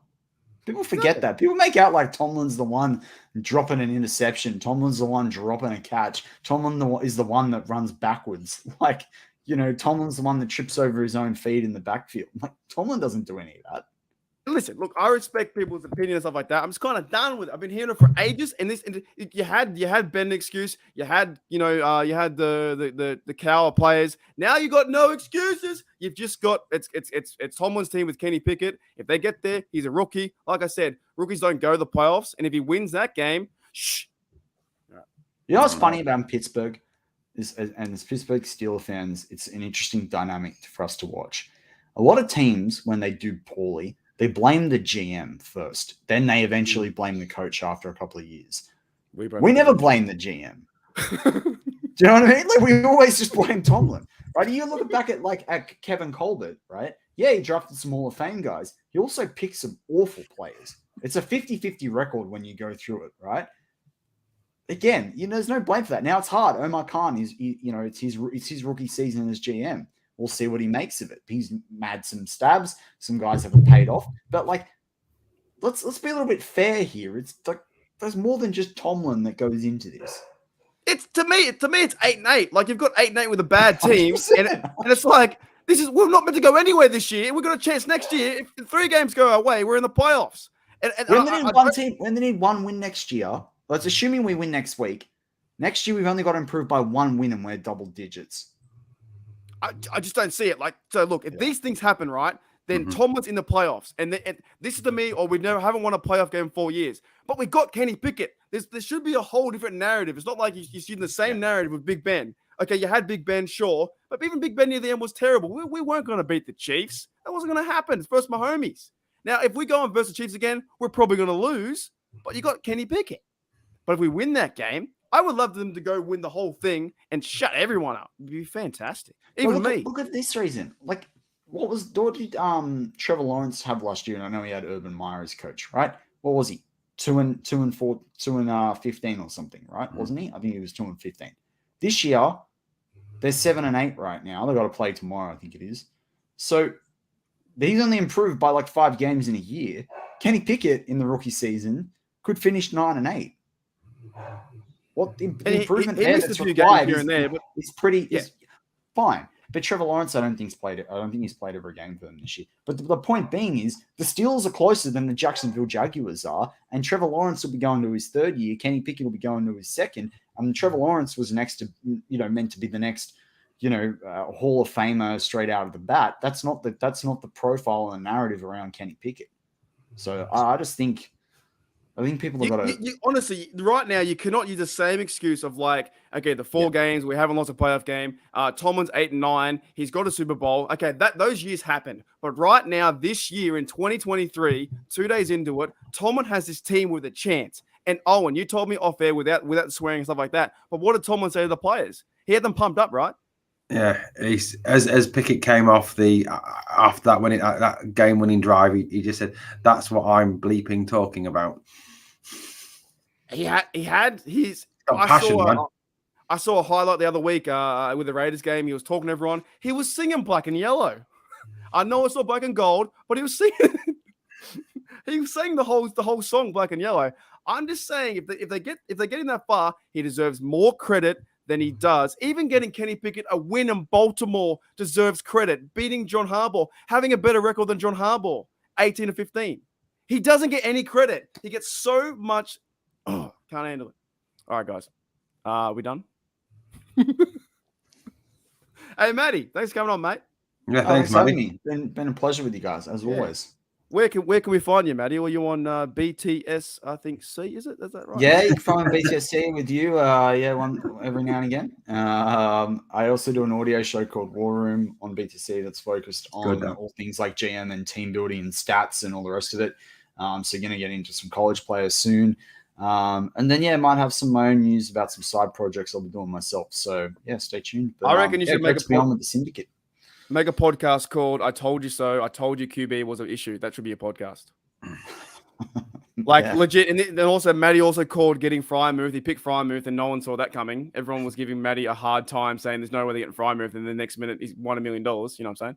People forget that. People make out like Tomlin's the one dropping an interception. Tomlin's the one dropping a catch. Tomlin is the one that runs backwards. Like, Tomlin's the one that trips over his own feet in the backfield. Like, Tomlin doesn't do any of that. Listen, look, I respect people's opinion and stuff like that. I'm just kind of done with it. I've been hearing it for ages, and you had Ben excuse, you had the coward players. Now you got no excuses. You've just got it's Tomlin's team with Kenny Pickett. If they get there, he's a rookie. Like I said, rookies don't go to the playoffs, and if he wins that game, shh. You know what's funny about Pittsburgh and as Pittsburgh Steelers fans, it's an interesting dynamic for us to watch. A lot of teams, when they do poorly, they blame the GM first. Then they eventually blame the coach after a couple of years. We never blame the GM. Do you know what I mean? Like, we always just blame Tomlin, right? You look back at Kevin Colbert, right? Yeah, he drafted some Hall of Fame guys. He also picked some awful players. It's a 50-50 record when you go through it, right? Again, there's no blame for that. Now it's hard. Omar Khan it's his rookie season as GM. We'll see what he makes of it. He's had some stabs. Some guys haven't paid off. But let's be a little bit fair here. It's like there's more than just Tomlin that goes into this. It's to me, it's 8-8. Like, you've got 8-8 with a bad team, and it's like we're not meant to go anywhere this year. We've got a chance next year. If 3 games go our way, we're in the playoffs. And when they need one win next year, let's assuming we win next week. Next year we've only got to improve by 1 win, and we're double digits. I just don't see it. Look, if these things happen, right, then Tomlin's in the playoffs. And this is to me, or haven't won a playoff game in 4 years. But we got Kenny Pickett. There should be a whole different narrative. It's not like you're using the same narrative with Big Ben. Okay, you had Big Ben, sure. But even Big Ben near the end was terrible. We weren't going to beat the Chiefs. That wasn't going to happen. It's versus my homies. Now, if we go on versus the Chiefs again, we're probably going to lose. But you got Kenny Pickett. But if we win that game, I would love them to go win the whole thing and shut everyone up. It'd be fantastic. Even me. Look at this reason. Like, what did Trevor Lawrence have last year? And I know he had Urban Meyer as coach, right? What was he? 2-4, 2-15 or something, right? Wasn't he? I think he was 2-15. This year, they're 7-8 right now. They've got to play tomorrow, I think it is. So he's only improved by 5 games in a year. Kenny Pickett in the rookie season could finish 9-8. What the improvement he there missed that's a few required games here and there, but it's fine. But Trevor Lawrence, I don't think he's played every game for them this year. But the point being is the Steelers are closer than the Jacksonville Jaguars are, and Trevor Lawrence will be going to his 3rd year. Kenny Pickett will be going to his 2nd. Trevor Lawrence was meant to be the next, Hall of Famer straight out of the bat. That's not the profile and narrative around Kenny Pickett. So I just think. I think people have got to... honestly, right now, you cannot use the same excuse of the 4 games, we haven't lost a playoff game. Tomlin's 8-9. He's got a Super Bowl. Okay, those years happened. But right now, this year in 2023, 2 days into it, Tomlin has this team with a chance. And Owen, you told me off air without swearing and stuff like that. But what did Tomlin say to the players? He had them pumped up, right? Yeah, as Pickett came off after that game-winning drive, he just said, "That's what I'm bleeping talking about." He had his passion, man. I saw a highlight the other week with the Raiders game. He was talking to everyone. He was singing Black and Yellow. I know it's not Black and Gold, but he was singing. He was saying the whole song Black and Yellow. I'm just saying if they get him that far, he deserves more credit than he does. Even getting Kenny Pickett a win in Baltimore deserves credit. Beating John Harbaugh, having a better record than John Harbaugh, 18-15. He doesn't get any credit. He gets so much. Oh, can't handle it. All right, guys. We done? Hey, Matty, thanks for coming on, mate. Yeah, Oh, thanks, for having Matty. me. Been a pleasure with you guys, as always. Where can we find you, Matty? Or you on BTS? I think C, is it? Is that right? Yeah, you can find BTSC with you. One every now and again. I also do an audio show called War Room on BTC that's focused on Good, though. all things like GM and team building and stats and all the rest of it. So going to get into some college players soon. And then might have some of my own news about some side projects I'll be doing myself. So yeah, stay tuned. But, I reckon you should make a on with the Syndicate. Make a podcast called "I Told You So." I told you QB was an issue. That should be a podcast. Legit. And then also, Matty also called getting Frymouth. He picked Frymouth, and no one saw that coming. Everyone was giving Matty a hard time, saying there's no way they're getting Frymouth. And the next minute, he's won $1 million. You know what I'm saying?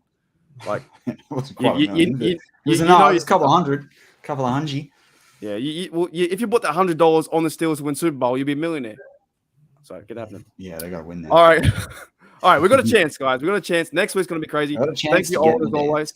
Like, it wasn't quite a million, it was a couple of hundred. Yeah, if you put that $100 on the Steelers to win Super Bowl, you'd be a millionaire. So get happening. Yeah, they got to win that. All right. All right, we've got a chance, guys. We've got a chance. Next week's going to be crazy. Thank you, Owen, as always.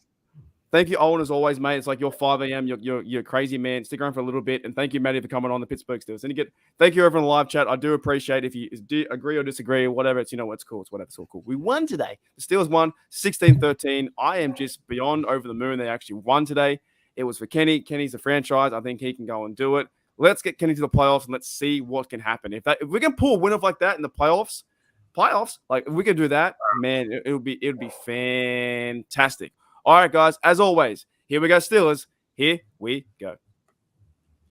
Thank you, Owen, as always, mate. It's like your 5 a.m. You're a crazy man. Stick around for a little bit. And thank you, Matty, for coming on the Pittsburgh Steelers. And thank you, everyone in the live chat. I do appreciate if you do agree or disagree or whatever. It's cool. It's whatever. It's all cool. We won today. The Steelers won 16-13. I am just beyond over the moon. They actually won today. It was for Kenny. Kenny's a franchise. I think he can go and do it. Let's get Kenny to the playoffs and let's see what can happen. If we can pull a win off like that in the playoffs, like if we can do that, man, it would be fantastic. All right, guys, as always, here we go, Steelers. Here we go.